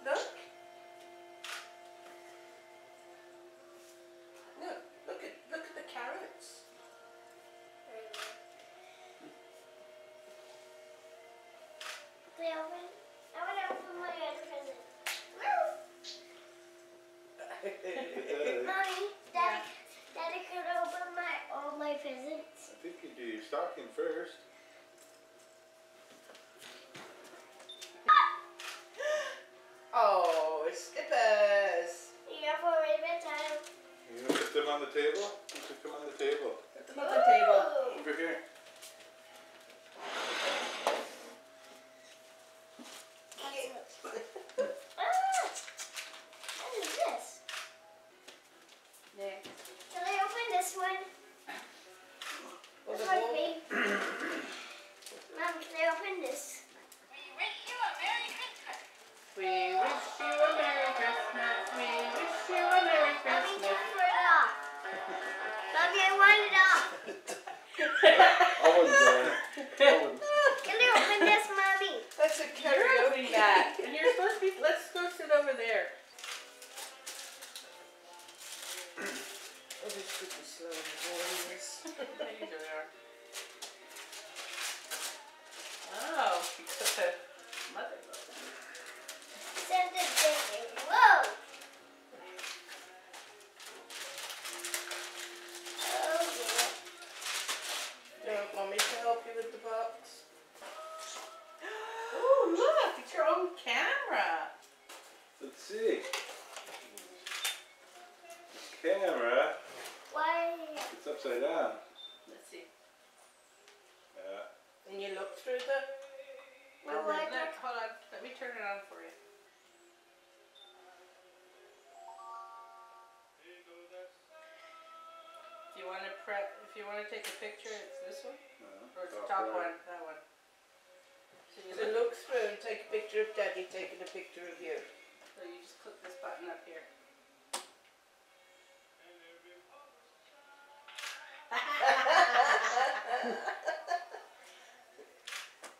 Look. No, look at the carrots. They open. I want to open my other present. Mommy, Daddy could open all my presents. I think you do your stocking first. Oh, Skippers. Yeah, for rabbit time. You gonna put them on the table? You put them on the table. Put them on the table. Over here. What is this? Yeah. Can I open this one? Well, This the one's whole- me. Mom, can I open this? We wish you a Merry Christmas. We wish you a Merry Christmas. Mommy, turn it off. Mommy, I want it off. I wouldn't do it. I wouldn't. Can I open this, Mommy? That's a karaoke mat. And you're supposed to be, let's go sit over there. I'll just put the slow boys. There you are. Oh, she took a mother load. Send it Disney. Whoa! Oh, Do you want mommy to help you with the box? Oh, look, it's your own camera. Let's see. Camera. why? It's upside down. Let's see. Yeah. And you look through the... Well, Hold why on, hold on, let me turn it on for you. If you want to take a picture, it's this one? Or it's the top one? That one. So you look through and take a picture of Daddy taking a picture of you. So you just click this button up here.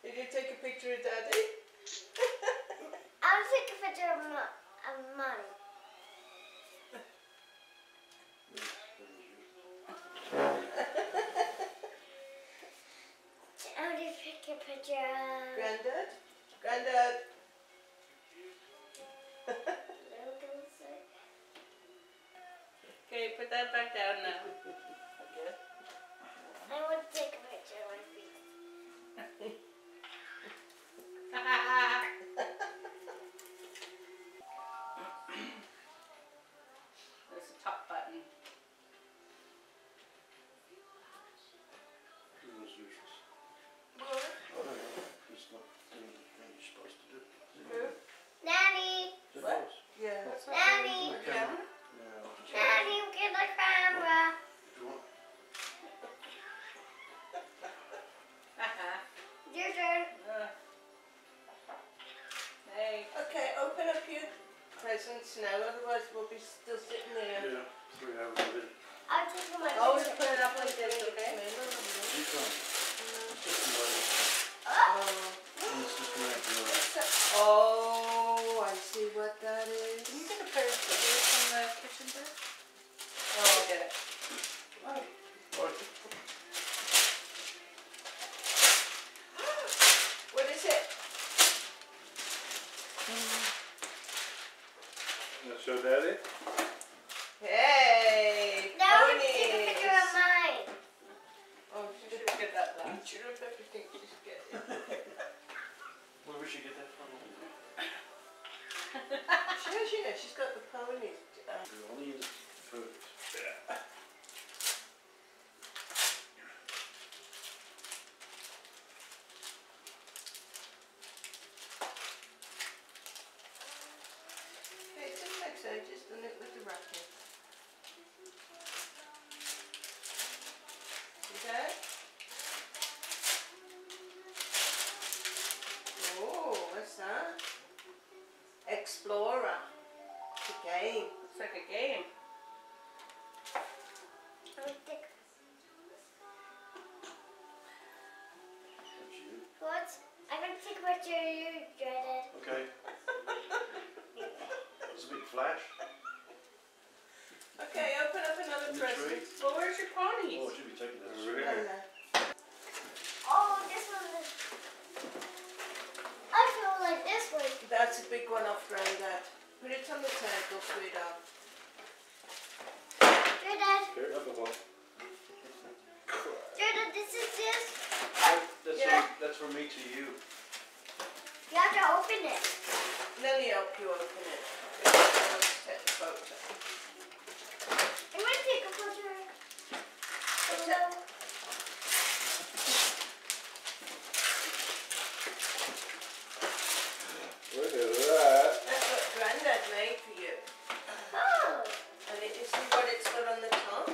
Did you take a picture of Daddy? I'll take a picture of Mommy. I'll just take a picture of... Granddad? Granddad? Okay, put that back down now. Okay. I want to take a picture of my feet. There's a top button. Nanny! What? Yeah. That's not Nanny! very good. Yeah. Nanny, get the camera! Your turn. Hey. Okay, open up your presents now, otherwise we'll be still sitting there. Yeah, so we have a bit. I'll take my Always picture. put it up like this, okay? You come. It's just a Oh! It's just a Oh, I see what that is. Can you get a pair of scissors from the kitchen there? Oh, I'll get it. What is it? Show Daddy? Hey! Now ponies. take a picture of mine. Oh, she should get that last. She should have everything she's getting. Where would she get that from? She's got the ponies. We only use food. Yeah. Hey, it took like ages, didn't it? Well, where's your ponies? Oh, it should be taking this. Over there. Oh, this one is. I feel like this one. That's a big one off Grandad. Put it on the table, sweetheart. Jordan, Another one. Jordan, this is this. That's from me to you. You have to open it. Let me help you open it. Let's take the photo. I'm going to take a picture. What's that? Look at that. That's what Grandad made for you. Oh. And you see what it's got on the top?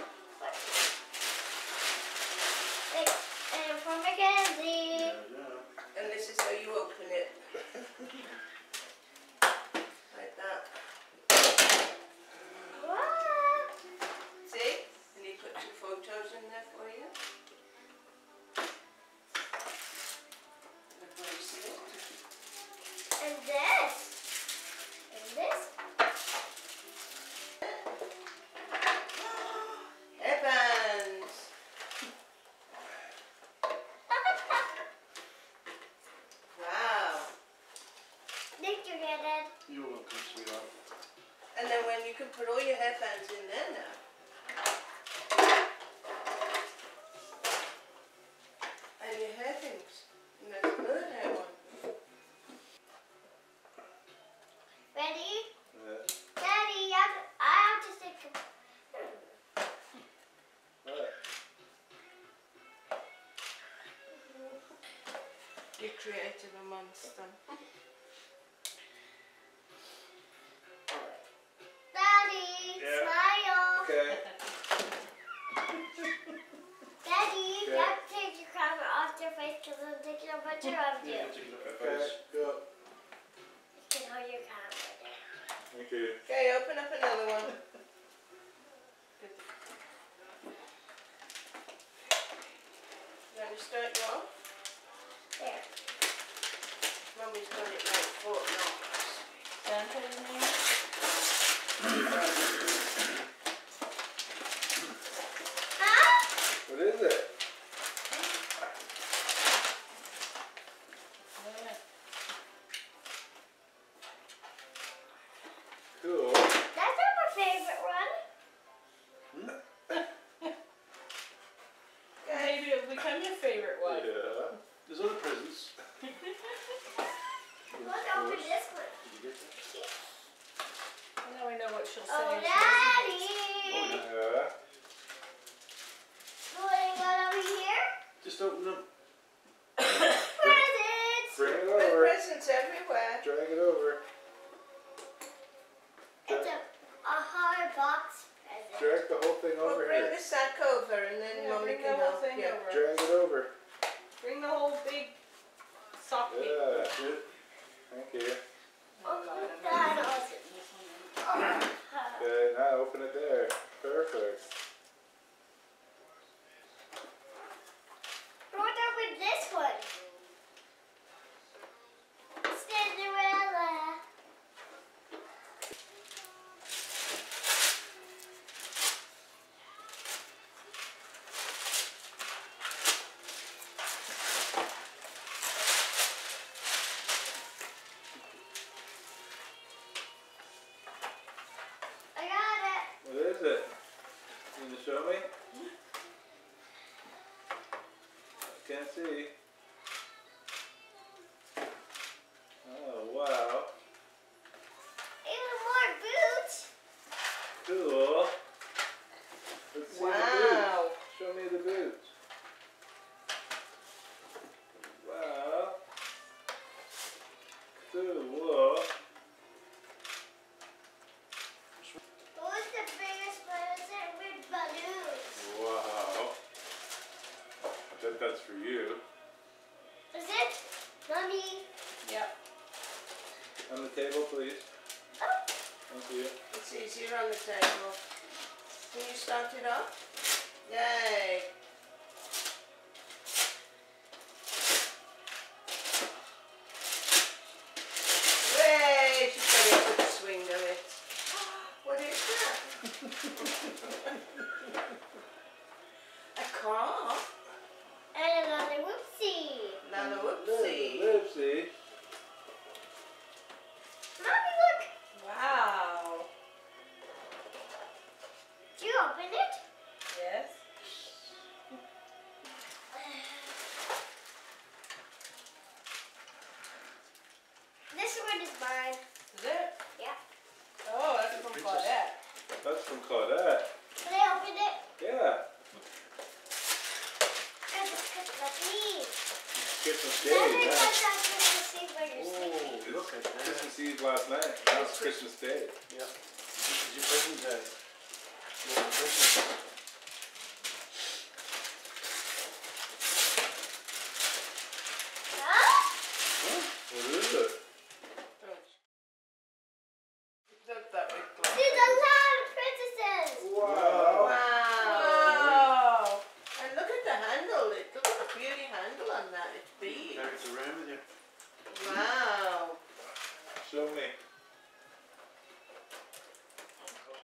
And from Mackenzie. Yeah. And this is how you open it. Like that. What? See? And he put 2 photos in there for you. Look where you see it. And this. And this. Headbands. Wow. Thank you, Jordan. You're welcome, sweetheart. And then when you can put all your headbands in there now. And your hair things. And there's another hair one. Ready? Yeah. Daddy, I have to stick a... What? You're creative amongst them. Daddy, Yeah. smile. Okay. Daddy, you Okay. have to take your camera off your face because I'm taking a picture of you. Yeah, take it up Okay. face. Go. You can hold your camera there. Thank you. Okay, open up another one. You want to start you off? There. Mummy's got it like Fort Knox. Santa's name? Huh? What is it? Cool. That's not my favorite one. Maybe it'll become your favorite one. Yeah. There's other presents. Look over this one. Did you get that? Now we know what she'll say. Oh, if she Daddy. Yeah. What do you got over here? Just open them. Presents. Bring it There's over. presents everywhere. Drag it over. It's a hard box present. Drag the whole thing Well, over bring here. the sack over and then Yeah, Mummy bring can the whole help thing you. over. Drag it over. Bring the whole big sock big. Yeah. That's it. Thank you. Oh, God, I'm That not was- sitting this one. Okay, now open it there. Perfect. What over this one? Cinderella. I got it. What is it? Can you show me? I can't see. Oh, wow. Even more boots. Cool. Let's see the boots. Wow. Show me the boots. Wow. Cool. Who's the biggest present with balloons? Wow. I bet that's for you. Is it? Mommy. Yep. On the table, please. Oh. Thank you. It's easier on the table. Can you start it off? Yay. Yay! She's got a good swing of it. What is that? Aw. And another whoopsie. Another whoopsie. Lipsy. Mommy, look. Wow. Did you open it? Yes. This one is mine. Is it? Yeah. Oh, that's from Claudette. That's from Claudette. Can I open it? Yeah. Because it's Christmas Eve. Christmas Never Day. Yeah. touch on Christmas Eve when you're sleeping. Oh, look at that. Christmas Eve last night. Now it's Christmas Day. Yeah. This is your present day. Merry Christmas. Huh? What is it? Look that big glass. See the loud princesses. Wow. Wow. And look at the handle. Look at the beauty handle on that. It's big. Carry it around with you.